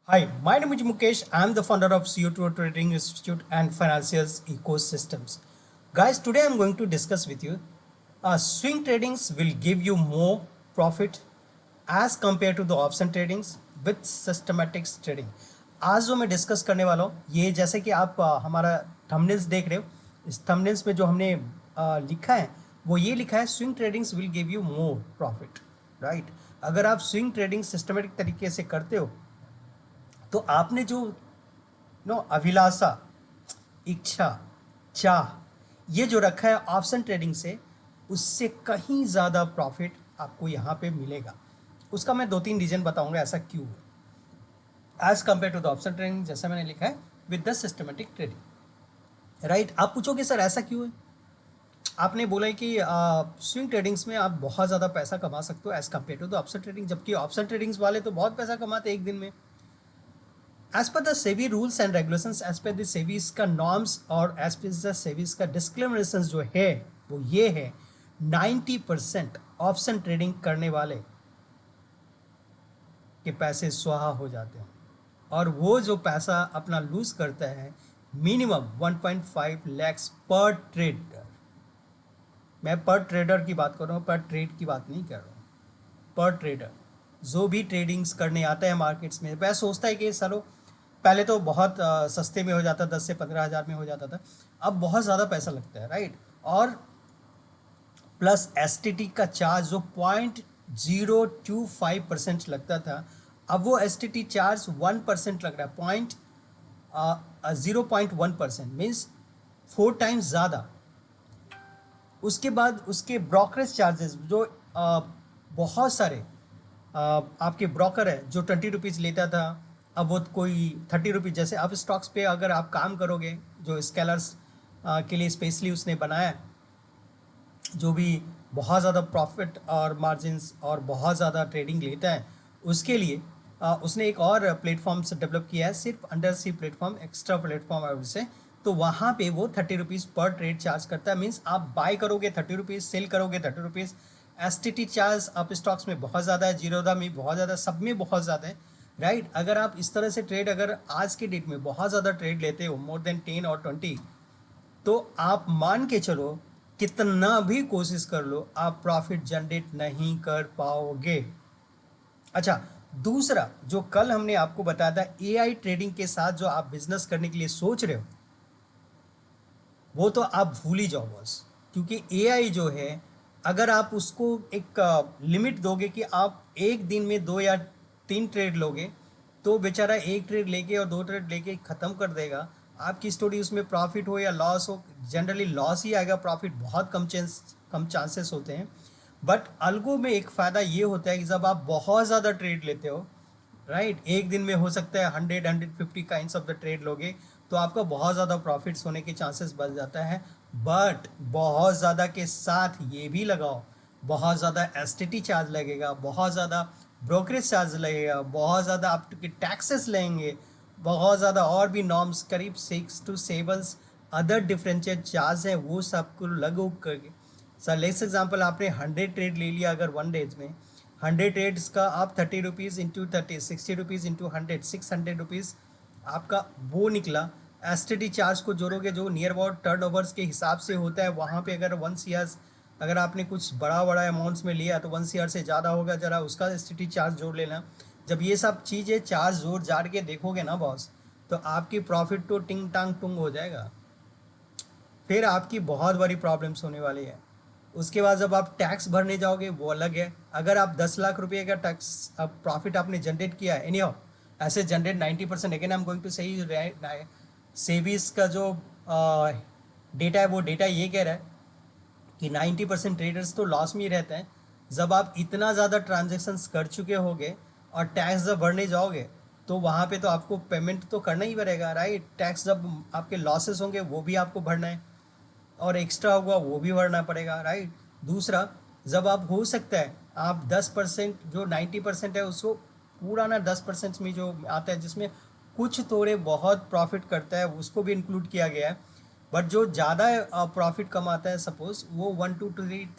Hi, my name is Mukesh. I'm the founder of CO2 Trading Institute and Financials Ecosystems. Guys, today I'm going to discuss with you swing tradings will give you more profit as compared to the option tradings with systematic trading. आज जो मैं discuss करने वाला हूँ ये जैसे कि आप हमारा थंबनेल्स देख रहे हो, इस थंबनेल्स में जो हमने लिखा है वो ये लिखा है swing tradings will give you more profit, right. अगर आप स्विंग ट्रेडिंग सिस्टमेटिक तरीके से करते हो तो आपने जो अभिलाषा, इच्छा, चाह ये जो रखा है ऑप्शन ट्रेडिंग से, उससे कहीं ज़्यादा प्रॉफिट आपको यहाँ पे मिलेगा। उसका मैं 2-3 रीजन बताऊंगा ऐसा क्यों है as compare to the option trading, जैसा मैंने लिखा है with the systematic trading, right. आप पूछोगे सर ऐसा क्यों है। आपने बोला है कि स्विंग ट्रेडिंग्स में आप बहुत ज़्यादा पैसा कमा सकते हो as compare to the option trading, जबकि ऑप्शन ट्रेडिंग्स वाले तो बहुत पैसा कमाते हैं एक दिन में। As per the SEBI rules and regulations, as per the सेवीज का नॉर्म्स और एज पर द सेवीज का डिस्क्रिमिनेशन जो है वो ये है 90% ऑप्शन ट्रेडिंग करने वाले के पैसे स्वाहा हो जाते हैं और वो जो पैसा अपना लूज करता है मिनिमम 1.5 लैक्स पर ट्रेडर। मैं पर ट्रेडर की बात कर रहा हूँ, पर ट्रेड की बात नहीं कर रहा हूँ। पर ट्रेडर जो भी ट्रेडिंग्स करने आता है मार्केट्स में, वह सोचता है कि चलो पहले तो बहुत सस्ते में हो जाता, 10 से 15 हज़ार में हो जाता था, अब बहुत ज़्यादा पैसा लगता है, राइट। और प्लस एसटीटी का चार्ज जो 0.025% लगता था, अब वो एसटीटी चार्ज 1% लग रहा है, 0.1%, मीन्स 4 टाइम्स ज़्यादा। उसके बाद उसके ब्रोकरेज चार्जेस जो बहुत सारे आपके ब्रोकर है जो 20 रुपीज़ लेता था, अब वो कोई 30 रुपीज़, जैसे अब स्टॉक्स पे अगर आप काम करोगे, जो स्केलर्स के लिए स्पेशली उसने बनाया, जो भी बहुत ज़्यादा प्रॉफिट और मार्जिन्स और बहुत ज़्यादा ट्रेडिंग लेता है, उसके लिए उसने एक और प्लेटफॉर्म से डेवलप किया है, सिर्फ अंडर सी प्लेटफॉर्म, एक्स्ट्रा प्लेटफॉर्म है उससे। तो वहाँ पे वो 30 रुपीज़ पर ट्रेड चार्ज करता है, मीन्स आप बाय करोगे 30 रुपीज़, सेल करोगे 30 rupees. S T T charge up stocks में बहुत ज़्यादा है, जीरोधा में बहुत ज़्यादा, सब में बहुत ज़्यादा है, राइट। अगर आप इस तरह से ट्रेड, अगर आज के डेट में बहुत ज़्यादा ट्रेड लेते हो, मोर देन 10 और 20, तो आप मान के चलो कितना भी कोशिश कर लो आप प्रॉफिट जनरेट नहीं कर पाओगे। अच्छा, दूसरा जो कल हमने आपको बताया था एआई ट्रेडिंग के साथ जो आप बिजनेस करने के लिए सोच रहे हो, वो तो आप भूल ही जाओ बॉस। क्योंकि एआई जो है, अगर आप उसको एक लिमिट दोगे कि आप एक दिन में 2 या 3 ट्रेड लोगे, तो बेचारा एक ट्रेड लेके और 2 ट्रेड लेके ख़त्म कर देगा। आपकी स्टोरी उसमें प्रॉफिट हो या लॉस हो, जनरली लॉस ही आएगा, प्रॉफिट बहुत कम चांसेस होते हैं। बट अल्गो में एक फ़ायदा ये होता है कि जब आप बहुत ज़्यादा ट्रेड लेते हो, राइट, एक दिन में हो सकता है 100-150 काइंड्स ऑफ द ट्रेड लोगे, तो आपका बहुत ज़्यादा प्रॉफिट्स होने के चांसेस बढ़ जाता है। बट बहुत ज़्यादा के साथ ये भी लगाओ, बहुत ज़्यादा एसटीटी चार्ज लगेगा, बहुत ज़्यादा ब्रोकरेज चार्ज लगेगा, बहुत ज़्यादा आपके टैक्सेस लेंगे, बहुत ज़्यादा और भी नॉर्म्स, करीब 6 to 7 अदर डिफरेंशिएट चार्ज हैं, वो सबको लगो करके। सर लेट्स एग्जाम्पल, आपने 100 ट्रेड ले लिया अगर 1 डेज में, 100 ट्रेड्स का आप 30 rupees into 30, 60 rupees into 100, 600 rupees आपका वो निकला। एस टी टी चार्ज को जोड़ोगे जो नियर अबाउट टर्न ओवर्स के हिसाब से होता है, वहाँ पे अगर 1 CR, अगर आपने कुछ बड़ा बड़ा अमाउंट्स में लिया तो 1 CR से ज़्यादा होगा, ज़रा उसका एस टी टी चार्ज जोड़ लेना। जब ये सब चीज़ें चार्ज जोड़ जाड़ के देखोगे ना बॉस, तो आपकी प्रॉफिट तो टिंग टांग टुंग हो जाएगा। फिर आपकी बहुत बड़ी प्रॉब्लम्स होने वाली है। उसके बाद जब आप टैक्स भरने जाओगे वो अलग है। अगर आप 10 लाख रुपये का टैक्स प्रॉफिट आपने जनरेट किया है, एनी हाउ ऐसे generate 90%, again I am going to सही, सेबीज का जो डेटा है वो डेटा ये कह रहा है कि 90% ट्रेडर्स तो लॉस में ही रहते हैं। जब आप इतना ज़्यादा ट्रांजेक्शन्स कर चुके होगे और टैक्स जब भरने जाओगे, तो वहाँ पे तो आपको पेमेंट तो करना ही पड़ेगा, राइट। टैक्स जब आपके लॉसेस होंगे वो भी आपको भरना है, और एक्स्ट्रा होगा वो भी भरना पड़ेगा, राइट। दूसरा, जब आप हो सकता है आप 10%, जो 90% है उसको पूरा ना 10% में जो आता है, जिसमें कुछ थोड़े बहुत प्रॉफिट करता है, उसको भी इंक्लूड किया गया है। बट जो ज़्यादा प्रॉफिट कमाता है, सपोज वो 1 to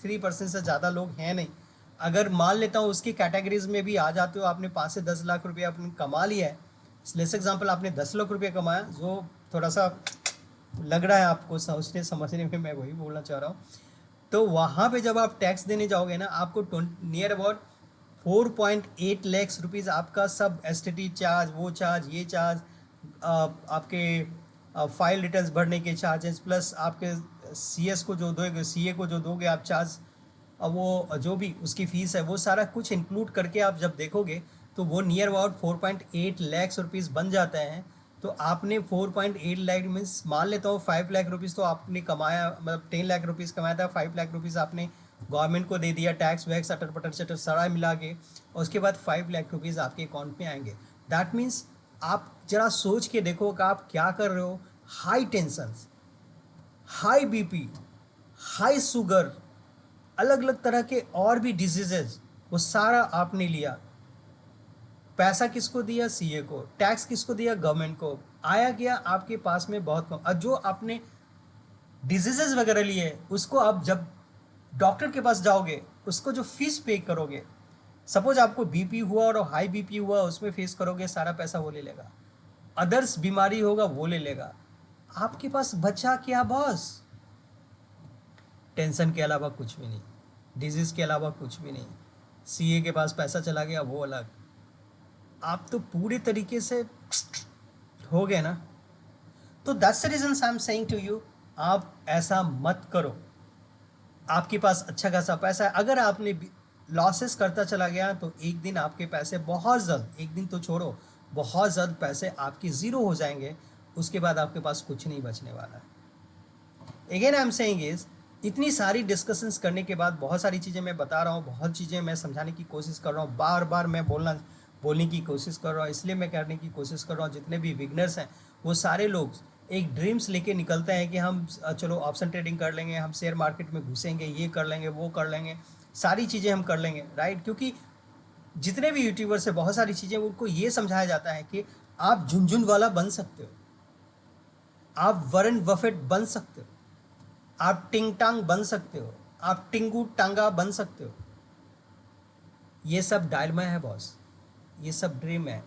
3% से ज़्यादा लोग हैं नहीं। अगर मान लेता हूँ उसकी कैटेगरीज में भी आ जाते हो, आपने 5 से 10 लाख रुपये आपने कमा लिया है, लेट्स एग्जांपल आपने 10 लाख रुपये कमाया, जो थोड़ा सा लग रहा है आपको सोचने समझने में, मैं वही बोलना चाह रहा हूँ। तो वहाँ पे जब आप टैक्स देने जाओगे ना, आपको नियर अबाउट 4.8 लैक्स रुपीज़ आपका सब एस चार्ज, वो चार्ज, ये चार्ज, आपके फाइल रिटर्न्स भरने के चार्जेस, प्लस आपके CS को जो दोगे, CA को जो दोगे आप चार्ज, अब वो जो भी उसकी फ़ीस है वो सारा कुछ इंक्लूड करके आप जब देखोगे तो वो नियर अबाउट 4.8 लैक्स रुपीज़ बन जाता है। तो आपने 4.8 लाख मीन्स मान लेता हूँ 5 लाख रुपीज़ तो आपने कमाया, मतलब 10 लाख रुपीज़ कमाया था, 5 लाख रुपीज़ आपने गवर्नमेंट को दे दिया, टैक्स वैक्स अटर पटर चटर सारा मिला के, और उसके बाद 5 लाख रुपीज़ आपके अकाउंट में आएंगे। दैट मीन्स आप जरा सोच के देखो कि आप क्या कर रहे हो। High tension, high BP, high sugar, अलग अलग तरह के और भी डिजीजेज, वो सारा आपने लिया। पैसा किसको दिया? CA को। टैक्स किसको दिया? गवर्नमेंट को। आया गया आपके पास में बहुत कम। और जो आपने डिजीजेज वगैरह लिए उसको आप जब डॉक्टर के पास जाओगे, उसको जो फीस पे करोगे, सपोज आपको BP हुआ और हाई BP हुआ, उसमें फेस करोगे, सारा पैसा वो ले लेगा। अदर्स बीमारी होगा वो ले लेगा। आपके पास बचा क्या बॉस? टेंशन के अलावा कुछ भी नहीं, डिजीज़ के अलावा कुछ भी नहीं। CA के पास पैसा चला गया वो अलग। आप तो पूरे तरीके से हो गए ना। तो that's the reason I am saying to you, आप ऐसा मत करो। आपके पास अच्छा खासा पैसा है, अगर आपने लॉसेस करता चला गया तो एक दिन आपके पैसे बहुत जल्द, एक दिन तो छोड़ो, बहुत जल्द पैसे आपके ज़ीरो हो जाएंगे। उसके बाद आपके पास कुछ नहीं बचने वाला है। Again I am saying is, इतनी सारी डिस्कशंस करने के बाद बहुत सारी चीज़ें मैं बता रहा हूँ, बहुत चीज़ें मैं समझाने की कोशिश कर रहा हूँ, बार बार मैं बोलने की कोशिश कर रहा हूँ। इसलिए मैं करने की कोशिश कर रहा हूँ, जितने भी बिगनर्स हैं वो सारे लोग एक ड्रीम्स लेके निकलते हैं कि हम चलो ऑप्शन ट्रेडिंग कर लेंगे, हम शेयर मार्केट में घुसेंगे, ये कर लेंगे, वो कर लेंगे, सारी चीज़ें हम कर लेंगे, राइट। क्योंकि जितने भी यूट्यूबर्स हैं, बहुत सारी चीज़ें उनको ये समझाया जाता है कि आप झुनझुन वाला बन सकते हो, आप वॉरेन बफेट बन सकते हो, आप टिंग टांग बन सकते हो, आप टिंगू टांगा बन सकते हो। ये सब डायलमा है बॉस, ये सब ड्रीम है।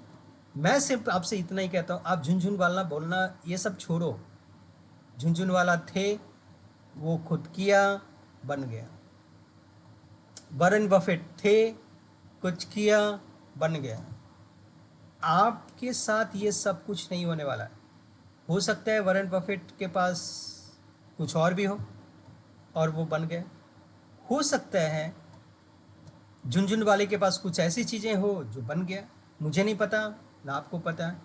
मैं सिर्फ आपसे इतना ही कहता हूँ, आप झुनझुन वाला बोलना ये सब छोड़ो। झुनझुन वाला थे, वो खुद किया, बन गया। वॉरेन बफेट थे, कुछ किया, बन गया। आपके साथ ये सब कुछ नहीं होने वाला है। हो सकता है वॉरेन बफेट के पास कुछ और भी हो और वो बन गए। हो सकता है झुनझुन वाले के पास कुछ ऐसी चीज़ें हो जो बन गया, मुझे नहीं पता, ना आपको पता है,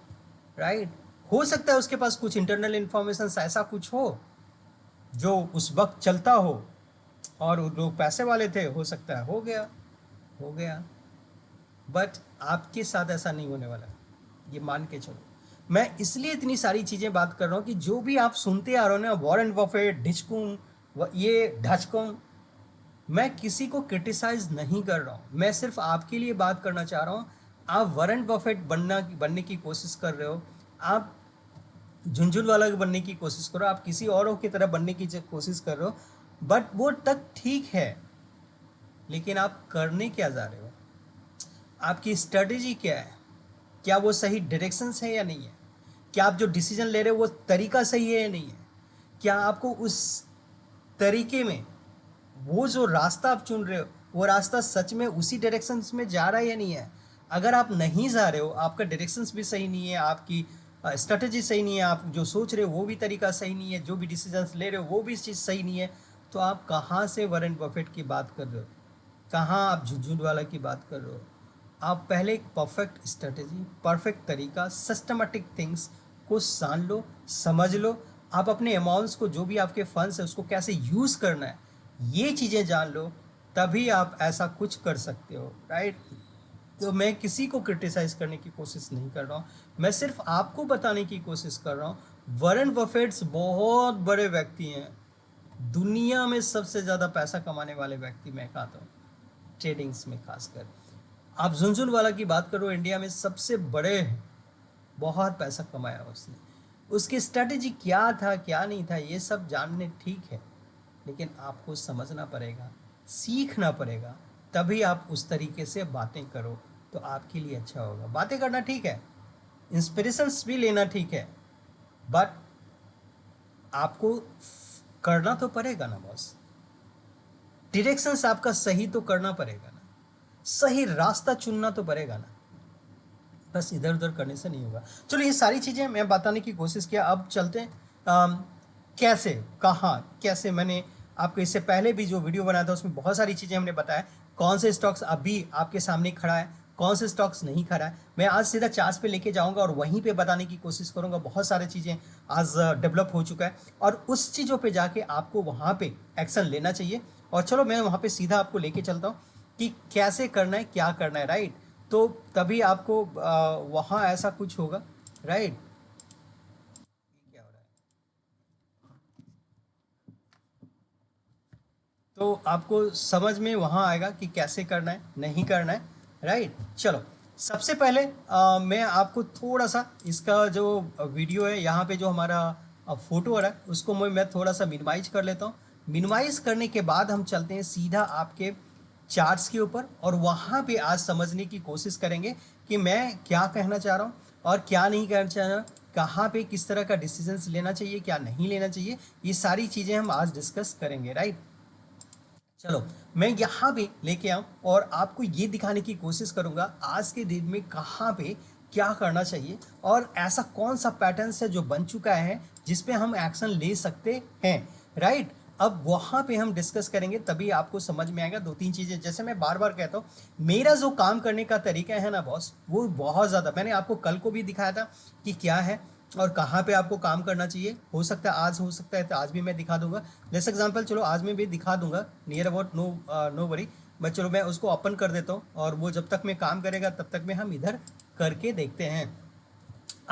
राइट। हो सकता है उसके पास कुछ इंटरनल इन्फॉर्मेशन ऐसा कुछ हो जो उस वक्त चलता हो, और लोग पैसे वाले थे, हो सकता है हो गया, हो गया। बट आपके साथ ऐसा नहीं होने वाला, ये मान के चलो। मैं इसलिए इतनी सारी चीज़ें बात कर रहा हूँ कि जो भी आप सुनते आ रहे हो ना, वॉरेन बफेट, डिचकुन, ये ढचकुन, मैं किसी को क्रिटिसाइज नहीं कर रहा हूँ, मैं सिर्फ आपके लिए बात करना चाह रहा हूँ। आप वॉरेन बफेट बनने की कोशिश कर रहे हो, आप झुनझुनवाला बनने की कोशिश करो, आप किसी औरों की तरह बनने की कोशिश कर रहे हो, बट वो तक ठीक है, लेकिन आप करने क्या जा रहे हो? आपकी स्ट्रेटजी क्या है? क्या वो सही डायरेक्शंस है या नहीं है? क्या आप जो डिसीजन ले रहे हो वो तरीका सही है या नहीं है? क्या आपको उस तरीके में, वो जो रास्ता आप चुन रहे हो, वो रास्ता सच में उसी डायरेक्शंस में जा रहा है या नहीं है? अगर आप नहीं जा रहे हो, आपका डायरेक्शंस भी सही नहीं है, आपकी स्ट्रेटजी सही नहीं है, आप जो सोच रहे हो वो भी तरीका सही नहीं है, जो भी डिसीजंस ले रहे हो वो भी चीज़ सही नहीं है, तो आप कहाँ से वॉरेन बफेट की बात कर रहे हो? कहाँ आप झुनझुनवाला की बात कर रहे हो? आप पहले एक परफेक्ट स्ट्रेटजी, परफेक्ट तरीका, सिस्टमेटिक थिंग्स को जान लो, समझ लो। आप अपने अमाउंट्स को, जो भी आपके फंड्स है, उसको कैसे यूज़ करना है, ये चीज़ें जान लो, तभी आप ऐसा कुछ कर सकते हो, राइट। तो मैं किसी को क्रिटिसाइज़ करने की कोशिश नहीं कर रहा हूँ, मैं सिर्फ आपको बताने की कोशिश कर रहा हूँ। वॉरेन बफेट्स बहुत बड़े व्यक्ति हैं, दुनिया में सबसे ज़्यादा पैसा कमाने वाले व्यक्ति मैं कहता हूँ, ट्रेडिंग्स में खासकर। आप झुनझुनवाला की बात करो, इंडिया में सबसे बड़े हैं, बहुत पैसा कमाया उसने। उसकी स्ट्रेटजी क्या था, क्या नहीं था, ये सब जानने ठीक है, लेकिन आपको समझना पड़ेगा, सीखना पड़ेगा, तभी आप उस तरीके से बातें करो तो आपके लिए अच्छा होगा। बातें करना ठीक है, इंस्पिरेशंस भी लेना ठीक है, बट आपको करना तो पड़ेगा ना बॉस। डायरेक्शंस आपका सही तो करना पड़ेगा ना, सही रास्ता चुनना तो पड़ेगा ना, बस इधर उधर करने से नहीं होगा। चलो ये सारी चीज़ें मैं बताने की कोशिश किया, अब चलते हैं कैसे, कहाँ, कैसे। मैंने आपको इससे पहले भी जो वीडियो बनाया था उसमें बहुत सारी चीज़ें हमने बताया, कौन से स्टॉक्स अभी आपके सामने खड़ा है, कौन से स्टॉक्स नहीं खड़ा है। मैं आज सीधा चार्ट्स पे लेके जाऊंगा और वहीं पे बताने की कोशिश करूंगा। बहुत सारी चीज़ें आज डेवलप हो चुका है और उस चीज़ों पे जाके आपको वहाँ पे एक्शन लेना चाहिए। और चलो मैं वहाँ पे सीधा आपको लेके चलता हूँ कि कैसे करना है, क्या करना है, राइट। तो तभी आपको वहाँ ऐसा कुछ होगा, राइट। क्या हो रहा है, तो आपको समझ में वहाँ आएगा कि कैसे करना है, नहीं करना है, राइट। चलो सबसे पहले मैं आपको थोड़ा सा इसका जो वीडियो है, यहाँ पे जो हमारा फोटो आ रहा है उसको मैं थोड़ा सा मिनिमाइज कर लेता हूँ। मिनिमाइज करने के बाद हम चलते हैं सीधा आपके चार्ट्स के ऊपर और वहाँ पे आज समझने की कोशिश करेंगे कि मैं क्या कहना चाह रहा हूँ और क्या नहीं कहना चाह रहा, कहाँ पे किस तरह का डिसीजंस लेना चाहिए, क्या नहीं लेना चाहिए, ये सारी चीज़ें हम आज डिस्कस करेंगे, राइट। चलो मैं यहाँ पे लेके आऊँ और आपको ये दिखाने की कोशिश करूँगा आज के दिन में कहाँ पे क्या करना चाहिए और ऐसा कौन सा पैटर्न्स है जो बन चुका है जिस पे हम एक्शन ले सकते हैं, राइट। अब वहाँ पे हम डिस्कस करेंगे, तभी आपको समझ में आएगा। दो तीन चीज़ें, जैसे मैं बार बार कहता हूँ, मेरा जो काम करने का तरीका है ना बॉस, वो बहुत ज़्यादा, मैंने आपको कल को भी दिखाया था कि क्या है और कहाँ पे आपको काम करना चाहिए। हो सकता है आज, हो सकता है तो आज भी मैं दिखा दूंगा। जैसे एग्जांपल चलो आज मैं भी दिखा दूंगा, near about no worry. But चलो मैं उसको ओपन कर देता हूँ और वो जब तक मैं काम करेगा तब तक में हम इधर करके देखते हैं।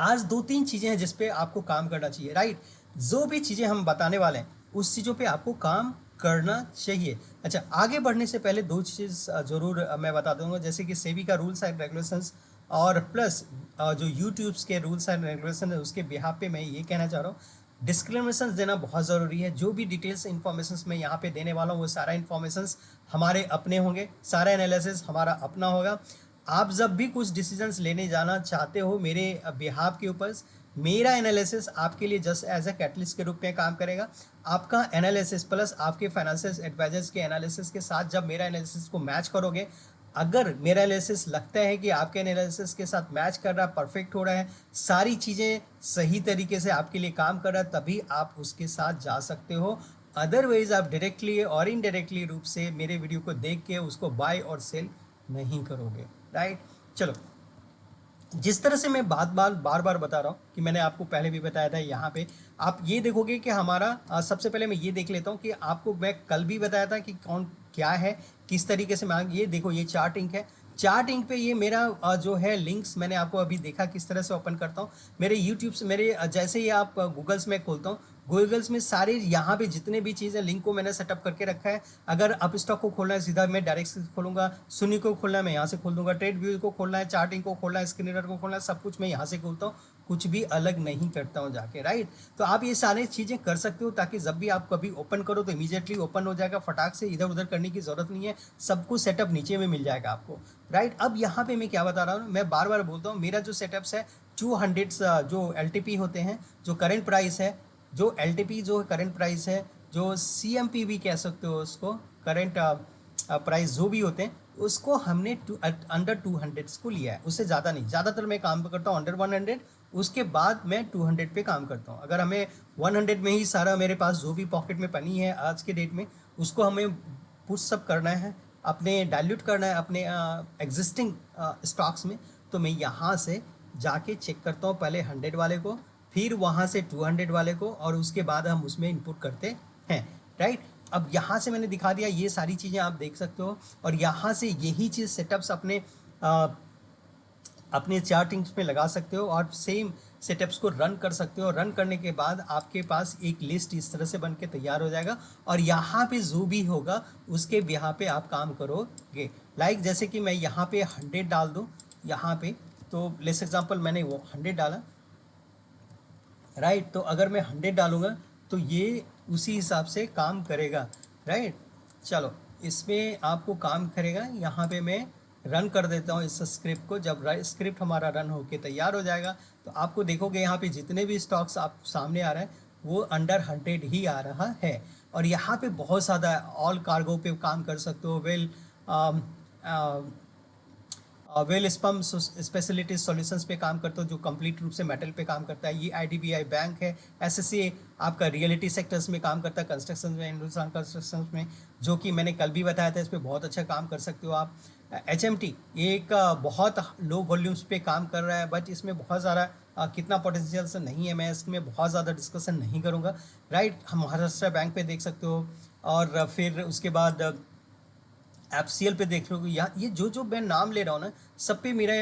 आज दो तीन चीज़ें हैं जिस पे आपको काम करना चाहिए, राइट। जो भी चीज़ें हम बताने वाले हैं उस चीज़ों पे आपको काम करना चाहिए। अच्छा, आगे बढ़ने से पहले दो चीज़ ज़रूर मैं बता दूंगा, जैसे कि सेबी का रूल्स एंड रेगुलेशंस और प्लस जो यूट्यूब्स के रूल्स एंड रेगुलेशन है उसके बिहाफ पे मैं ये कहना चाह रहा हूँ, डिस्क्लेमेशंस देना बहुत ज़रूरी है। जो भी डिटेल्स इन्फॉर्मेशन मैं यहाँ पे देने वाला हूँ वो सारा इन्फॉर्मेशन हमारे अपने होंगे, सारा एनालिसिस हमारा अपना होगा। आप जब भी कुछ डिसीजंस लेने जाना चाहते हो मेरे बिहाफ के ऊपर, मेरा एनालिसिस आपके लिए जस्ट एज ए कैटलिस्ट के रूप में काम करेगा। आपका एनालिसिस प्लस आपके फाइनेंशियल एडवाइजर्स के एनालिसिस के साथ जब मेरा एनालिसिस को मैच करोगे, अगर मेरा एनालिसिस लगता है कि आपके एनालिसिस के साथ मैच कर रहा है, परफेक्ट हो रहा है, सारी चीज़ें सही तरीके से आपके लिए काम कर रहा है, तभी आप उसके साथ जा सकते हो। अदरवाइज आप डायरेक्टली और इनडायरेक्टली रूप से मेरे वीडियो को देख के उसको बाय और सेल नहीं करोगे, राइट। चलो, जिस तरह से मैं बार बार बता रहा हूँ कि मैंने आपको पहले भी बताया था, यहाँ पे आप ये देखोगे कि हमारा सबसे पहले मैं ये देख लेता हूँ कि आपको मैं कल भी बताया था कि कौन क्या है, किस तरीके से मैं, ये देखो ये चार्ट इंक है। चार्ट इंक पे ये मेरा जो है लिंक्स मैंने आपको अभी देखा किस तरह से ओपन करता हूँ। मेरे यूट्यूब से मेरे जैसे ही आप गूगल्स में खोलता हूँ, गूगल्स में सारे यहाँ पे जितने भी चीज़ें लिंक को मैंने सेटअप करके रखा है। अगर अप स्टॉक को खोलना है सीधा मैं डायरेक्ट से खोलूँगा, सुनी को खोलना है मैं यहाँ से खोल दूंगा, ट्रेड व्यू को खोलना है, चार्टिंग को खोलना है, स्क्रीन रीडर को खोलना है, सब कुछ मैं यहाँ से खोलता हूँ, कुछ भी अलग नहीं करता हूँ जाके, राइट। तो आप ये सारी चीज़ें कर सकते हो ताकि जब भी आप कभी ओपन करो तो इमीडिएटली ओपन हो जाएगा, फटाक से इधर उधर करने की ज़रूरत नहीं है, सब कुछ सेटअप नीचे में मिल जाएगा आपको, राइट। अब यहाँ पे मैं क्या बता रहा हूँ, मैं बार बार बोलता हूँ, मेरा जो सेटअप्स है 200 जो एल होते हैं, जो करेंट प्राइस है, जो एल जो करंट प्राइस है, जो सी भी कह सकते हो उसको, करंट प्राइस जो भी होते हैं, उसको हमने अंडर 200 को लिया है, उससे ज़्यादा नहीं। ज़्यादातर मैं काम करता हूँ अंडर 100, उसके बाद मैं 200 पे काम करता हूँ। अगर हमें 100 में ही सारा मेरे पास जो भी पॉकेट में पनी है आज के डेट में, उसको हमें पुश अप करना है, अपने डाइल्यूट करना है अपने एग्जिस्टिंग स्टॉक्स में, तो मैं यहाँ से जाके चेक करता हूँ पहले 100 वाले को, फिर वहाँ से 200 वाले को, और उसके बाद हम उसमें इनपुट करते हैं, राइट। अब यहाँ से मैंने दिखा दिया, ये सारी चीज़ें आप देख सकते हो और यहाँ से यही चीज़ सेटअप्स अपने चार्टिंग्स में लगा सकते हो और सेम सेटअप्स को रन कर सकते हो। रन करने के बाद आपके पास एक लिस्ट इस तरह से बन के तैयार हो जाएगा और यहाँ पे जो भी होगा उसके यहाँ पे आप काम करोगे। लाइक जैसे कि मैं यहाँ पे 100 डाल दूँ यहाँ पे, तो लेट्स एग्जांपल मैंने वो 100 डाला, राइट। तो अगर मैं 100 डालूंगा तो ये उसी हिसाब से काम करेगा, राइट। चलो इसमें आपको काम करेगा, यहाँ पे मैं रन कर देता हूँ इस स्क्रिप्ट को। जब स्क्रिप्ट हमारा रन होके तैयार हो जाएगा तो आपको देखोगे यहाँ पे जितने भी स्टॉक्स आप सामने आ रहे हैं वो अंडर 100 ही आ रहा है। और यहाँ पे बहुत ज़्यादा ऑल कार्गो पे काम कर सकते हो, वेल स्पम स्पेशलिटी सॉल्यूशंस पे काम करते हो जो कंप्लीट रूप से मेटल पे काम करता है। ये आईडीबीआई बैंक है। एसएससी आपका रियलिटी सेक्टर्स में काम करता है, कंस्ट्रक्शन में, हिंदुस्तान कंस्ट्रक्शन में, जो कि मैंने कल भी बताया था। इस पर बहुत अच्छा काम कर सकते हो आप। एचएमटी ये एक बहुत लो वॉल्यूम्स पे काम कर रहा है, बट इसमें बहुत ज़्यादा कितना पोटेंशियल से नहीं है, मैं इसमें बहुत ज़्यादा डिस्कशन नहीं करूँगा। राइट, हम महाराष्ट्र बैंक पे देख सकते हो। और फिर उसके बाद एफसीएल पे देख लो। यहाँ ये जो जो मैं नाम ले रहा हूँ ना, सब पे मेरा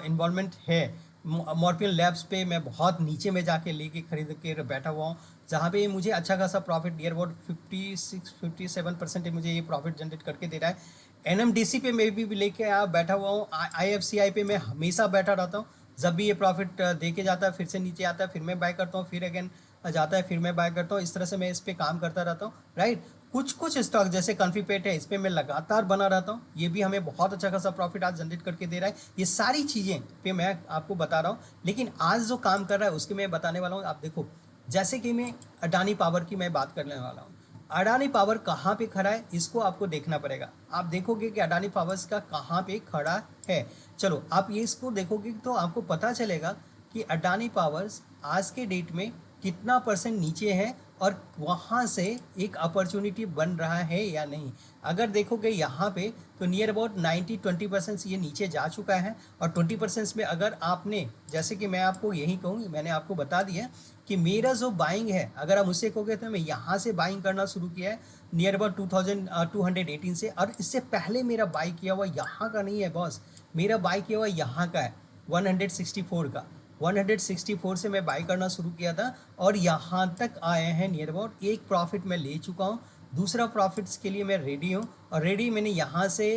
इन्वॉल्वमेंट है। मॉर्पियन लैब्स पे मैं बहुत नीचे में जाके लेके खरीद के बैठा हुआ हूँ, जहाँ पे मुझे अच्छा खासा प्रॉफिट नियर अबाउट 56-57% मुझे ये प्रॉफिट जनरेट करके दे रहा है। एनएमडीसी पे मैं भी लेके बैठा हुआ हूँ। आईएफसीआई पे मैं हमेशा बैठा रहता हूँ। जब भी ये प्रॉफिट दे के जाता है फिर से नीचे आता है, फिर मैं बाय करता हूँ, फिर अगेन जाता है, फिर मैं बाय करता हूँ। इस तरह से मैं इस पर काम करता रहता हूँ। राइट, कुछ कुछ स्टॉक जैसे कॉन्फीपेट है, इस पर मैं लगातार बना रहता हूँ। ये भी हमें बहुत अच्छा खासा प्रॉफिट आज जनरेट करके दे रहा है। ये सारी चीज़ें पे मैं आपको बता रहा हूँ, लेकिन आज जो काम कर रहा है उसके मैं बताने वाला हूँ। आप देखो, जैसे कि मैं अडानी पावर की मैं बात करने वाला हूँ। अडानी पावर कहाँ पे खड़ा है इसको आपको देखना पड़ेगा। आप देखोगे कि अडानी पावर्स का कहाँ पे खड़ा है। चलो आप ये इसको देखोगे तो आपको पता चलेगा कि अडानी पावर्स आज के डेट में कितना परसेंट नीचे है और वहाँ से एक अपॉर्चुनिटी बन रहा है या नहीं। अगर देखोगे यहाँ पे तो नियर अबाउट 90-20% ये नीचे जा चुका है। और 20% में अगर आपने, जैसे कि मैं आपको यही कहूँ, मैंने आपको बता दिया कि मेरा जो बाइंग है, अगर आप मुझसे कहोगे तो मैं यहाँ से बाइंग करना शुरू किया है नियर अबाउट 2218 से। और इससे पहले मेरा बाई किया हुआ यहाँ का नहीं है बॉस, मेरा बाई किया हुआ यहाँ का है 164 का। 164 से मैं बाई करना शुरू किया था और यहाँ तक आए हैं नियर अबाउट। एक प्रॉफिट मैं ले चुका हूँ, दूसरा प्रॉफिट्स के लिए मैं रेडी हूँ। और रेडी मैंने यहाँ से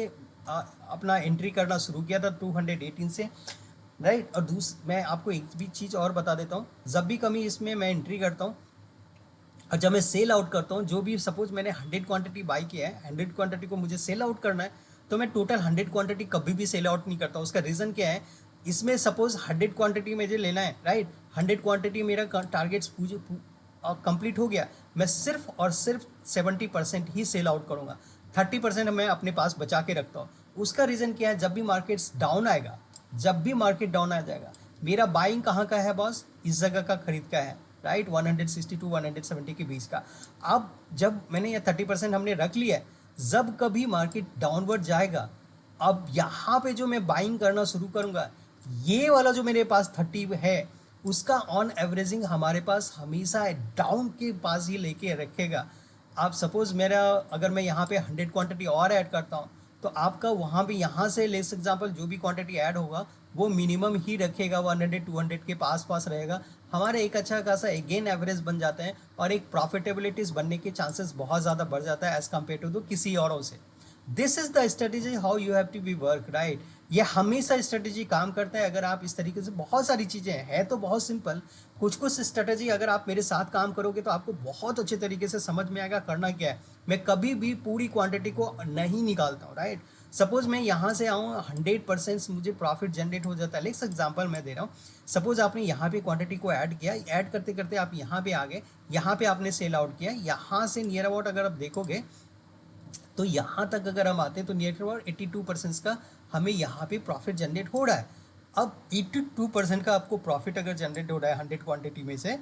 अपना एंट्री करना शुरू किया था 218 से। राइट, और मैं आपको एक भी चीज़ और बता देता हूँ, जब भी कमी इसमें मैं एंट्री करता हूँ और जब मैं सेल आउट करता हूँ, जो भी सपोज मैंने 100 क्वांटिटी बाई किया है, 100 क्वांटिटी को मुझे सेल आउट करना है, तो मैं टोटल 100 क्वांटिटी कभी भी सेल आउट नहीं करता। उसका रीज़न क्या है, इसमें सपोज 100 क्वांटिटी मुझे लेना है। राइट, 100 क्वांटिटी मेरा टारगेट्स कंप्लीट हो गया, मैं सिर्फ और सिर्फ 70% ही सेल आउट करूँगा। 30% मैं अपने पास बचा के रखता हूँ। उसका रीज़न क्या है, जब भी मार्केट्स डाउन आएगा, जब भी मार्केट डाउन आ जाएगा, मेरा बाइंग कहाँ का है बॉस, इस जगह का खरीद का है। राइट, 160 टू 170 के बीच का। अब जब मैंने ये 30% हमने रख लिया है, जब कभी मार्केट डाउनवर्ड जाएगा, अब यहाँ पे जो मैं बाइंग करना शुरू करूँगा, ये वाला जो मेरे पास 30 है उसका ऑन एवरेजिंग हमारे पास हमेशा डाउन के पास ही लेके रखेगा। आप सपोज मेरा, अगर मैं यहाँ पे 100 क्वांटिटी और ऐड करता हूँ तो आपका वहाँ भी, यहाँ से ले एग्जाम्पल जो भी क्वांटिटी ऐड होगा वो मिनिमम ही रखेगा, 100-200 के पास पास रहेगा। हमारा एक अच्छा खासा अगेन एवरेज बन जाता है और एक प्रॉफिटेबिलिटीज बनने के चांसेस बहुत ज़्यादा बढ़ जाता है एज़ कम्पेयर टू दो किसी औरों से। This is the strategy how you have to be work. Right, ये हमेशा स्ट्रेटेजी काम करता है। अगर आप इस तरीके से, बहुत सारी चीज़ें हैं तो बहुत सिंपल, कुछ कुछ स्ट्रेटेजी अगर आप मेरे साथ काम करोगे तो आपको बहुत अच्छे तरीके से समझ में आएगा करना क्या है। मैं कभी भी पूरी क्वांटिटी को नहीं निकालता हूँ। राइट, सपोज मैं यहाँ से आऊँ 100% मुझे प्रॉफिट जनरेट हो जाता है। लेट्स एग्जांपल मैं दे रहा हूँ, सपोज आपने यहाँ पे क्वांटिटी को ऐड किया, ऐड करते करते आप यहाँ पे आ गए, यहाँ पे आपने सेल आउट किया, यहाँ से नियर अबाउट अगर आप देखोगे तो यहाँ तक अगर हम आते हैं तो नियर अबाउट 82% का हमें यहाँ पे प्रॉफिट जनरेट हो रहा है। अब 82% का आपको प्रॉफिट अगर जनरेट हो रहा है 100 क्वांटिटी में से,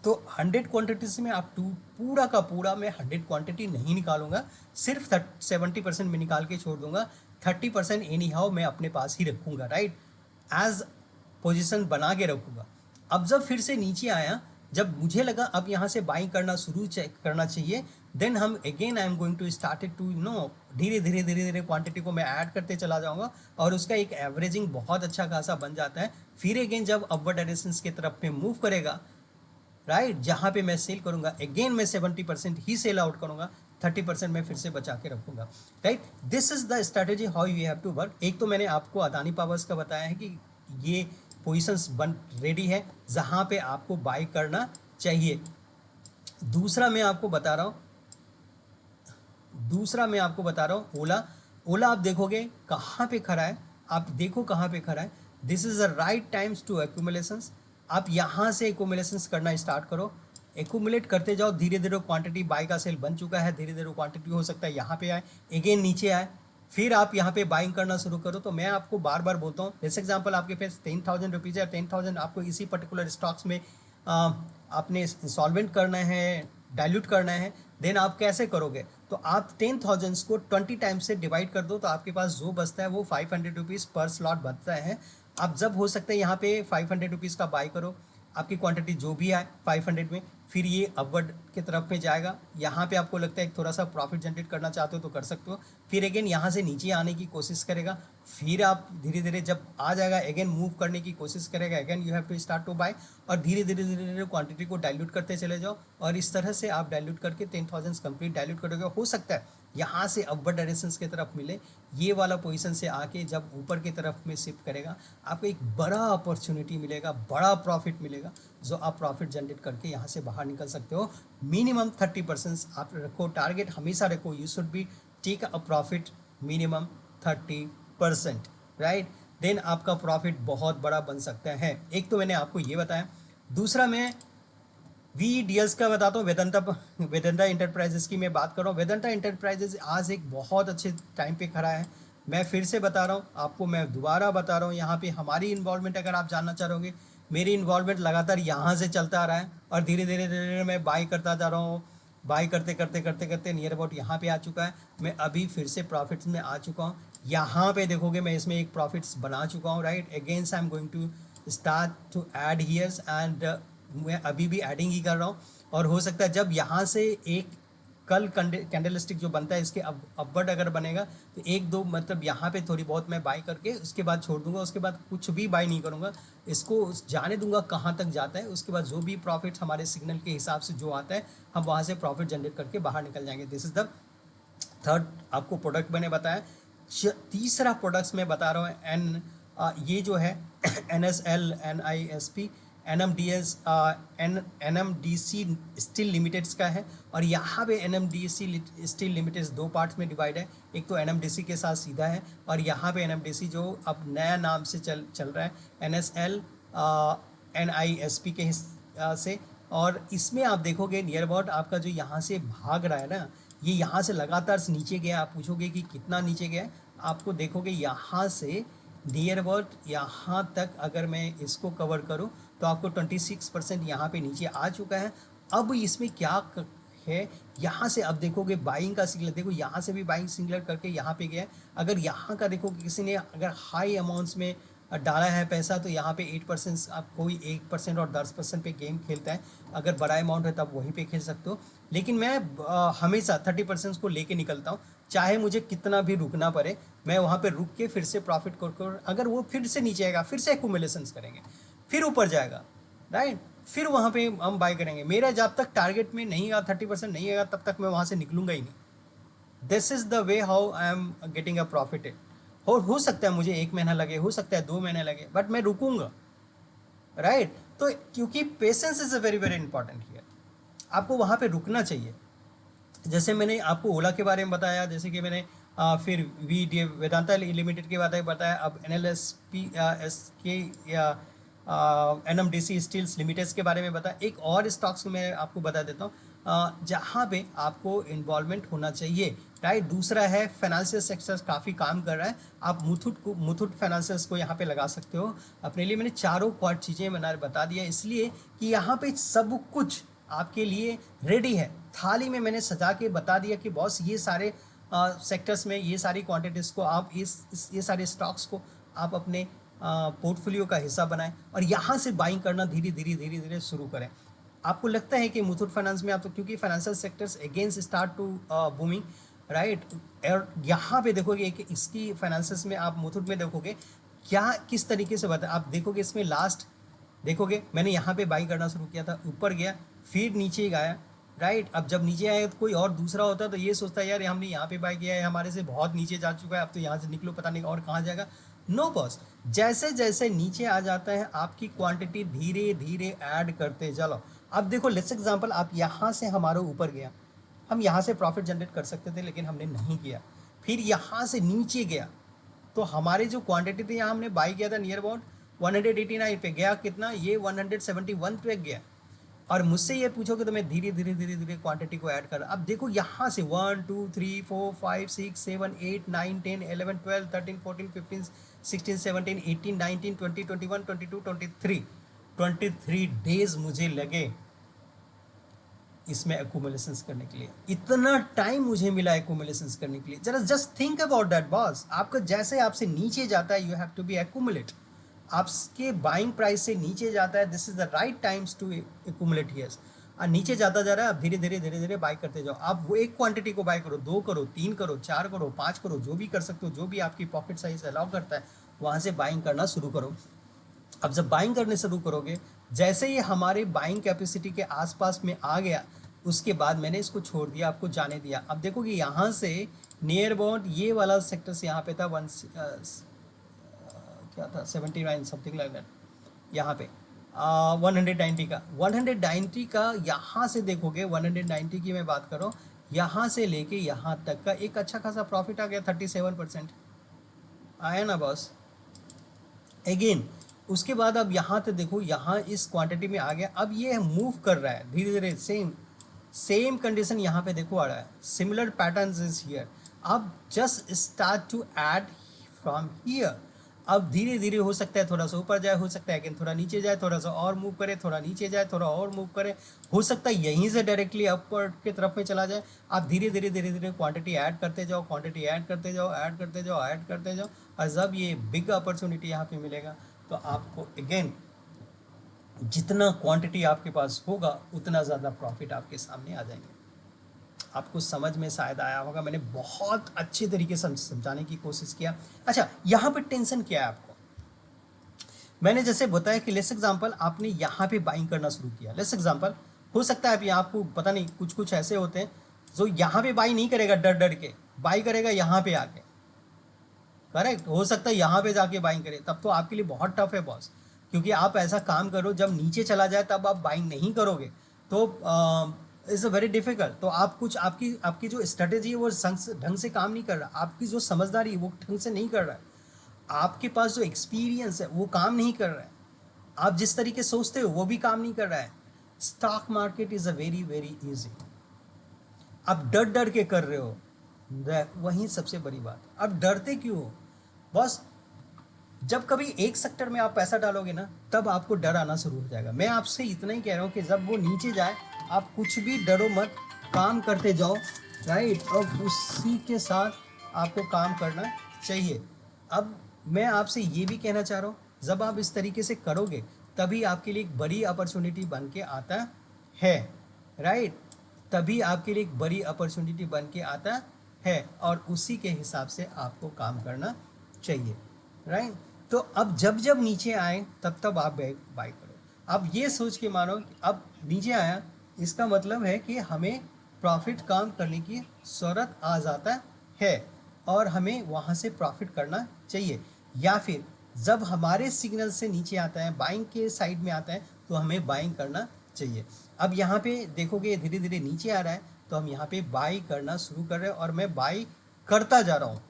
तो 100 क्वांटिटीज में आप पूरा का पूरा मैं 100 क्वांटिटी नहीं निकालूंगा, सिर्फ 70% में निकाल के छोड़ दूंगा। 30% एनी हाउ मैं अपने पास ही रखूंगा। राइट, एज पोजीशन बना के रखूंगा। अब जब फिर से नीचे आया, जब मुझे लगा अब यहाँ से बाइंग करना शुरू करना चाहिए, देन हम again I am going to started to धीरे धीरे धीरे धीरे क्वांटिटी को मैं ऐड करते चला जाऊँगा और उसका एक एवरेजिंग बहुत अच्छा खासा बन जाता है। फिर अगेन जब अपवर्ड डायरेक्शन की तरफ में मूव करेगा, राइट, जहाँ पे मैं सेल करूँगा अगेन मैं 70% ही सेल आउट करूँगा, 30% मैं फिर से बचा के रखूँगा। Right, this is the strategy how you have to work. एक तो मैंने आपको अदानी पावर्स का बताया है कि ये पोजीशंस बन रेडी है जहाँ पे आपको बाय करना चाहिए। दूसरा मैं आपको बता रहा हूँ ओला। ओला आप देखोगे कहाँ पे खड़ा है, आप देखो कहाँ पे खड़ा है। This is the right times to accumulations. आप यहाँ से एक्यूमुलेशंस करना स्टार्ट करो, एक्यूमुलेट करते जाओ, धीरे धीरे क्वांटिटी बाई का सेल बन चुका है, धीरे धीरे क्वांटिटी हो सकता है यहाँ पे आए, अगेन नीचे आए, फिर आप यहाँ पे बाइंग करना शुरू करो। तो मैं आपको बार बार बोलता हूँ, जैसे एग्जाम्पल आपके पास 10,000 रुपीज़ है, 10,000 आपको इसी पर्टिकुलर स्टॉक्स में आपने इंस्टॉलमेंट करना है, डाइल्यूट करना है, देन आप कैसे करोगे? तो आप 10,000 को 20 टाइम्स से डिवाइड कर दो, तो आपके पास जो बचता है वो 500 रुपीज़ पर स्लॉट बचता है। आप जब हो सकता है यहाँ पे 500 रुपीज़ का बाई करो, आपकी क्वांटिटी जो भी आए 500 में, फिर ये अपवर्ड की तरफ में जाएगा। यहाँ पे आपको लगता है थोड़ा सा प्रॉफिट जनरेट करना चाहते हो तो कर सकते हो, फिर अगेन यहाँ से नीचे आने की कोशिश करेगा, फिर आप धीरे धीरे जब आ जाएगा अगेन मूव करने की कोशिश करेगा, again you have to start to buy, और धीरे धीरे धीरे धीरे क्वांटिटी को डाइल्यूट करते चले जाओ, और इस तरह से आप डाइल्यूट करके 10,000 कंप्लीट डाइल्यूट करोगे। हो सकता है यहाँ से अपवर्ड डायरेक्शन की तरफ मिले, ये वाला पोजीशन से आके जब ऊपर की तरफ में शिफ्ट करेगा, आपको एक बड़ा अपॉर्चुनिटी मिलेगा, बड़ा प्रॉफिट मिलेगा, जो आप प्रॉफिट जनरेट करके यहाँ से बाहर निकल सकते हो। मिनिमम 30% आप रखो, टारगेट हमेशा रखो, you should be take a profit minimum 30%, right. Then आपका प्रॉफिट बहुत बड़ा बन सकता है। एक तो मैंने आपको ये बताया, दूसरा मैं VDLs का बताता हूँ, वेदांता इंटरप्राइजेस की मैं बात कर रहा हूँ। वेदांता इंटरप्राइजेस आज एक बहुत अच्छे टाइम पे खड़ा है। मैं फिर से बता रहा हूँ आपको, मैं दोबारा बता रहा हूँ, यहाँ पे हमारी इन्वॉल्वमेंट अगर आप जानना चाहोगे, मेरी इन्वॉल्वमेंट लगातार यहाँ से चलता आ रहा है, और धीरे धीरे धीरे धीरे मैं बाई करता जा रहा हूँ, बाई करते करते करते करते नियर अबाउट यहाँ पे आ चुका है। मैं अभी फिर से प्रॉफिट्स में आ चुका हूँ। यहाँ पे देखोगे मैं इसमें एक प्रॉफिट्स बना चुका हूँ, right. Against I am going to start to add here's, and मैं अभी भी एडिंग ही कर रहा हूँ। और हो सकता है जब यहाँ से एक कल कैंडल स्टिक जो बनता है इसके अपवर्ड अगर बनेगा, तो एक दो मतलब यहाँ पे थोड़ी बहुत मैं बाई करके उसके बाद छोड़ दूंगा, उसके बाद कुछ भी बाई नहीं करूँगा, इसको जाने दूंगा कहाँ तक जाता है। उसके बाद जो भी प्रॉफिट हमारे सिग्नल के हिसाब से जो आता है, हम वहाँ से प्रॉफिट जनरेट करके बाहर निकल जाएंगे। दिस इज़ द थर्ड आपको प्रोडक्ट मैंने बताया। तीसरा प्रोडक्ट्स मैं बता रहा हूँ ये जो है NSL, NISP, NMDS, NMDC steel limiteds का है। और यहाँ पे NMDC स्टील लिमिटेड्स दो पार्ट्स में डिवाइड है, एक तो NMDC के साथ सीधा है, और यहाँ पे NMDC जो अब नया नाम से चल रहा है NSL NISP के से। और इसमें आप देखोगे नियर अबाउट आपका जो यहाँ से भाग रहा है ना, ये यहाँ से लगातार से नीचे गया। आप पूछोगे कि कितना नीचे गया, आपको देखोगे यहाँ से नियर अबाउट यहाँ तक अगर मैं इसको कवर करूँ तो आपको 26% यहाँ पे नीचे आ चुका है। अब इसमें क्या है, यहाँ से अब देखोगे बाइंग का सिग्नल, देखो यहाँ से भी बाइंग सिग्नल करके यहाँ पे गया है। अगर यहाँ का देखो किसी ने अगर हाई अमाउंट्स में डाला है पैसा, तो यहाँ पे 8%, आप कोई 1% और 10% पे गेम खेलता है, अगर बड़ा अमाउंट है तब वहीं पे खेल सकते हो। लेकिन मैं हमेशा 30% को लेके निकलता हूँ, चाहे मुझे कितना भी रुकना पड़े, मैं वहाँ पे रुक के फिर से प्रॉफिट कर, अगर वो फिर से नीचे आएगा फिर से एक्यूमुलेशंस करेंगे, फिर ऊपर जाएगा, राइट, फिर वहाँ पे हम बाय करेंगे। मेरा जब तक टारगेट में नहीं आएगा, 30% नहीं आएगा, तब तक मैं वहाँ से निकलूंगा ही नहीं। This is the way how I am getting a profit. हो सकता है मुझे 1 महीना लगे, हो सकता है 2 महीने लगे, बट मैं रुकूंगा, राइट। तो क्योंकि patience is a very very important here, आपको वहाँ पे रुकना चाहिए। जैसे मैंने आपको ओला के बारे में बताया, जैसे कि मैंने फिर वेदांता लिमिटेड के बारे में बताया, अब NLSP SK या NMDC स्टील्स लिमिटेड्स के बारे में बताया। एक और स्टॉक्स मैं आपको बता देता हूँ जहाँ पे आपको इन्वॉल्वमेंट होना चाहिए, राइट। दूसरा है फाइनेंशियल सेक्टर काफ़ी काम कर रहा है, आप मुथूट फाइनेंशियल्स को यहाँ पे लगा सकते हो अपने लिए। मैंने चारों क्वाड चीज़ें मैंने बता दिया, इसलिए कि यहाँ पे सब कुछ आपके लिए रेडी है, थाली में मैंने सजा के बता दिया कि बॉस ये सारे सेक्टर्स में ये सारी क्वांटिटीज़ को आप ये सारे स्टॉक्स को आप अपने पोर्टफोलियो का हिस्सा बनाएं, और यहाँ से बाइंग करना धीरे धीरे धीरे धीरे शुरू करें। आपको लगता है कि मुथूट फाइनेंस में आप तो, क्योंकि financial sectors against start to booming, right. और यहाँ पे देखोगे कि इसकी फाइनेंसेस में आप मुथूट में देखोगे क्या किस तरीके से बता, आप देखोगे इसमें लास्ट देखोगे मैंने यहाँ पे बाई करना शुरू किया था, ऊपर गया फिर नीचे गया, राइट। अब जब नीचे आए तो कोई और दूसरा होता तो ये सोचता है यार हमने यहाँ पे बाई किया है, हमारे से बहुत नीचे जा चुका है, अब तो यहाँ से निकलो, पता नहीं और कहाँ जाएगा। नो बॉस, जैसे जैसे नीचे आ जाता है आपकी क्वांटिटी धीरे धीरे ऐड करते चलो। अब देखो लेट्स एग्जांपल, आप यहाँ से हमारे ऊपर गया, हम यहाँ से प्रॉफिट जनरेट कर सकते थे लेकिन हमने नहीं किया, फिर यहाँ से नीचे गया, तो हमारे जो क्वांटिटी थी यहाँ हमने बाई किया था नियर अबाउट 189 पे, गया कितना, ये 171 पे गया। और मुझसे ये पूछो कि तो मैं धीरे धीरे धीरे धीरे क्वांटिटी को ऐड कर, अब देखो यहाँ से 1 2 3 4 5 6 7 8 9 10 11 12 13 14 15 16 17 18 19 20 21 22 23 डेज मुझे लगे इसमें एक्यूमुलेशंस करने के लिए। इतना टाइम मुझे मिला एक्यूमुलेशंस करने के लिए। जरा just think about that boss. आपका जैसे आपसे नीचे जाता है, you have to be accumulate. आपके बाइंग प्राइस से नीचे जाता है, this is the right times to accumulate here's. और नीचे जाता जा रहा है, आप धीरे धीरे धीरे धीरे बाई करते जाओ। आप वो एक क्वांटिटी को बाई करो, 2 करो, 3 करो, 4 करो, 5 करो, जो भी कर सकते हो, जो भी आपकी पॉकेट साइज अलाउ करता है, वहाँ से बाइंग करना शुरू करो। अब जब बाइंग करने शुरू करोगे, जैसे ही हमारे बाइंग कैपेसिटी के आसपास में आ गया, उसके बाद मैंने इसको छोड़ दिया, आपको जाने दिया। अब देखोगे यहाँ से नियर अबाउट ये वाला सेक्टर से यहाँ पे था क्या था 79 समथिंग लाइक दैट, यहाँ पे 190 का यहाँ से देखोगे, 190 की मैं बात कर रहा हूँ, यहाँ से लेके यहाँ तक का एक अच्छा खासा प्रॉफिट आ गया, 37% आया ना बॉस। अगेन उसके बाद अब यहाँ पे देखो, यहाँ इस क्वांटिटी में आ गया, अब ये मूव कर रहा है धीरे धीरे, सेम कंडीशन यहाँ पे देखो आ रहा है, सिमिलर पैटर्न्स इज हियर। अब just start to add from here. अब धीरे धीरे हो सकता है थोड़ा सा ऊपर जाए, हो सकता है कि थोड़ा नीचे जाए, थोड़ा सा और मूव करे, थोड़ा नीचे जाए, थोड़ा और मूव करे, हो सकता है यहीं से डायरेक्टली अपवर्ड की तरफ में चला जाए। आप धीरे धीरे धीरे धीरे क्वांटिटी ऐड करते जाओ, क्वांटिटी ऐड करते जाओ, ऐड करते जाओ, ऐड करते जाओ, और जब ये बिग अपॉर्चुनिटी यहाँ पे मिलेगा, तो आपको अगेन जितना क्वांटिटी आपके पास होगा, उतना ज़्यादा प्रॉफिट आपके सामने आ जाएंगे। आपको समझ में शायद आया होगा, मैंने बहुत अच्छे तरीके से समझाने की कोशिश किया। अच्छा, यहाँ पे टेंशन क्या है आपको? मैंने जैसे बताया कि लेट्स एग्जांपल आपने यहाँ पे बाइंग करना शुरू किया, लेट्स एग्जांपल हो सकता है अभी आपको पता नहीं, कुछ कुछ ऐसे होते हैं जो यहाँ पे बाई नहीं करेगा, डर डर के बाई करेगा यहाँ पे आके, करेक्ट, हो सकता है यहाँ पे जाके बाइंग करे, तब तो आपके लिए बहुत टफ है बॉस। क्योंकि आप ऐसा काम करो, जब नीचे चला जाए तब आप बाइंग नहीं करोगे, तो इज़ अ वेरी डिफिकल्ट। तो आप कुछ आपकी आपकी जो स्ट्रेटेजी है वो ढंग से काम नहीं कर रहा, आपकी जो समझदारी है वो ढंग से नहीं कर रहा है, आपके पास जो एक्सपीरियंस है वो काम नहीं कर रहा है, आप जिस तरीके से सोचते हो वो भी काम नहीं कर रहा है। Stock market is a very very easy. आप डर डर के कर रहे हो, वही सबसे बड़ी बात। अब डरते क्यों हो बस? जब कभी एक सेक्टर में आप पैसा डालोगे ना, तब आपको डर आना शुरू हो जाएगा। मैं आपसे इतना ही कह रहा हूँ कि जब वो नीचे जाए, आप कुछ भी डरो मत, काम करते जाओ, राइट, और उसी के साथ आपको काम करना चाहिए। अब मैं आपसे ये भी कहना चाह रहा हूँ, जब आप इस तरीके से करोगे, तभी आपके लिए एक बड़ी अपॉर्चुनिटी बन के आता है, राइट, तभी आपके लिए एक बड़ी अपॉर्चुनिटी बन के आता है, और उसी के हिसाब से आपको काम करना चाहिए, राइट। तो अब जब जब नीचे आए, तब तब आप बाय करो। अब ये सोच के मानो कि अब नीचे आया, इसका मतलब है कि हमें प्रॉफिट काम करने की ज़रूरत आ जाता है, और हमें वहाँ से प्रॉफिट करना चाहिए। या फिर जब हमारे सिग्नल से नीचे आता है, बाइंग के साइड में आता है, तो हमें बाइंग करना चाहिए। अब यहाँ पे देखोगे धीरे धीरे नीचे आ रहा है, तो हम यहाँ पे बाई करना शुरू कर रहे हैं, और मैं बाई करता जा रहा हूँ,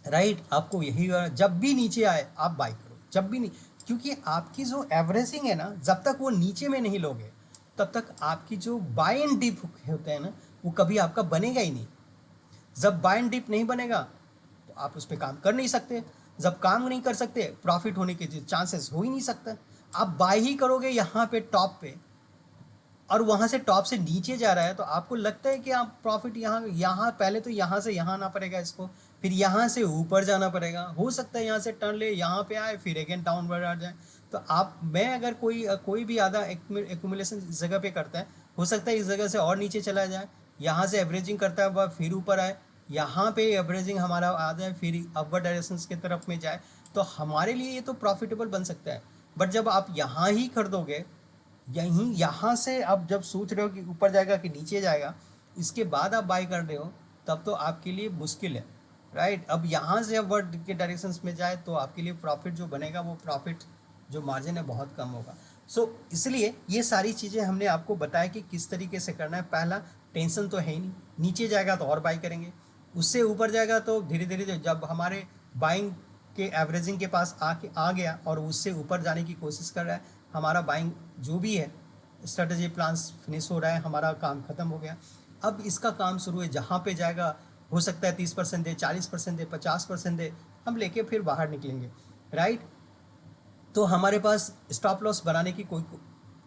राइट। आपको यही, जब भी नीचे आए आप बाई करो, जब भी नहीं, क्योंकि आपकी जो एवरेजिंग है ना, जब तक वो नीचे में नहीं लोगे, तब तक आपकी जो बाय एंड डिप होता है ना, वो कभी आपका बनेगा ही नहीं। जब बाय एंड डिप नहीं बनेगा, तो आप उस पर काम कर नहीं सकते। जब काम नहीं कर सकते, प्रॉफिट होने के चांसेस हो ही नहीं सकते। आप बाय ही करोगे यहाँ पे टॉप पे, और वहाँ से टॉप से नीचे जा रहा है, तो आपको लगता है कि आप प्रॉफिट यहाँ पहले तो यहाँ से यहाँ आना पड़ेगा इसको, फिर यहाँ से ऊपर जाना पड़ेगा, हो सकता है यहाँ से टर्न ले, यहाँ पे आए, फिर अगेन डाउनवर्ड आ जाए। तो आप, मैं अगर कोई भी आधा एक्यूमुलेशन इस जगह पे करता है, हो सकता है इस जगह से और नीचे चला जाए, यहाँ से एवरेजिंग करता है फिर ऊपर आए, यहाँ पे एवरेजिंग हमारा आ जाए, फिर अपवर्ड डायरेक्शन की तरफ में जाए, तो हमारे लिए ये तो प्रॉफिटेबल बन सकता है। बट जब आप यहाँ ही खरीदोगे, यहाँ से आप जब सोच रहे हो कि ऊपर जाएगा कि नीचे जाएगा, इसके बाद आप बाय कर रहे हो, तब तो आपके लिए मुश्किल है, राइट। अब यहाँ से अपवर्ड के डायरेक्शंस में जाए, तो आपके लिए प्रॉफिट जो बनेगा, वो प्रॉफिट जो मार्जिन है बहुत कम होगा। सो इसलिए ये सारी चीज़ें हमने आपको बताया कि किस तरीके से करना है। पहला, टेंशन तो है ही नहीं, नीचे जाएगा तो और बाय करेंगे, उससे ऊपर जाएगा तो धीरे धीरे जब हमारे बाइंग के एवरेजिंग के पास आ गया और उससे ऊपर जाने की कोशिश कर रहा है, हमारा बाइंग जो भी है स्ट्रेटजी प्लान्स फिनिश हो रहा है, हमारा काम खत्म हो गया। अब इसका काम शुरू है, जहाँ पे जाएगा हो सकता है 30% दे, 40% दे, 50% दे, हम लेके फिर बाहर निकलेंगे, राइट। तो हमारे पास स्टॉप लॉस बनाने की कोई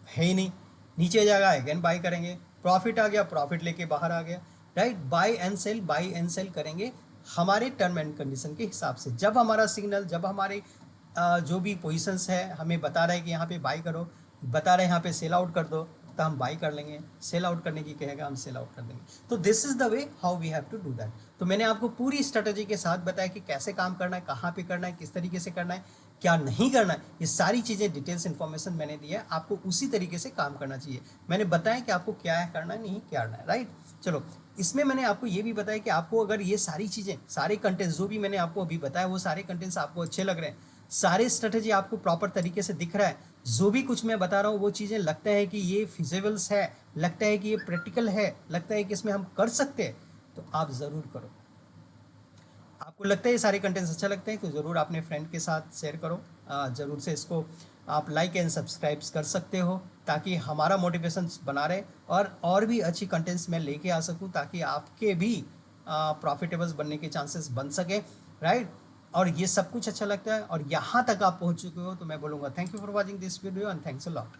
है ही नहीं। नीचे जाएगा अगेन बाई करेंगे, प्रॉफिट आ गया प्रॉफिट लेके बाहर आ गया, राइट। बाई एंड सेल करेंगे हमारे टर्म एंड कंडीशन के हिसाब से। जब हमारा सिग्नल, जब हमारे जो भी पोजीशंस है हमें बता रहा है कि यहाँ पे बाई करो, बता रहे हैं यहाँ पे सेल आउट कर दो, तो हम बाई कर लेंगे। सेल आउट करने की कहेगा, हम सेल आउट कर देंगे। तो this is the way how we have to do that. तो मैंने आपको पूरी स्ट्रेटजी के साथ बताया कि कैसे काम करना है, कहाँ पे करना है, किस तरीके से करना है, क्या नहीं करना है। ये सारी चीज़ें डिटेल्स इन्फॉर्मेशन मैंने दी है, आपको उसी तरीके से काम करना चाहिए। मैंने बताया कि आपको क्या है करना है, नहीं क्या करना है, राइट। चलो, इसमें मैंने आपको ये भी बताया कि आपको अगर ये सारी चीज़ें, सारे कंटेंट्स जो भी मैंने आपको अभी बताया, वो सारे कंटेंट्स आपको अच्छे लग रहे हैं, सारे स्ट्रेटजी आपको प्रॉपर तरीके से दिख रहा है, जो भी कुछ मैं बता रहा हूँ वो चीज़ें लगता है कि ये फिजिबल्स है, लगता है कि ये प्रैक्टिकल है, लगता है कि इसमें हम कर सकते हैं, तो आप ज़रूर करो। आपको लगता है ये सारे कंटेंट्स अच्छा लगते हैं तो ज़रूर अपने फ्रेंड के साथ शेयर करो। ज़रूर से इसको आप लाइक एंड सब्सक्राइब्स कर सकते हो, ताकि हमारा मोटिवेशन बना रहे और भी अच्छी कंटेंट्स मैं लेके आ सकूं, ताकि आपके भी प्रॉफिटेबल्स बनने के चांसेस बन सके, राइट। और ये सब कुछ अच्छा लगता है और यहाँ तक आप पहुँच चुके हो तो मैं बोलूँगा thank you for watching this video and thanks a lot.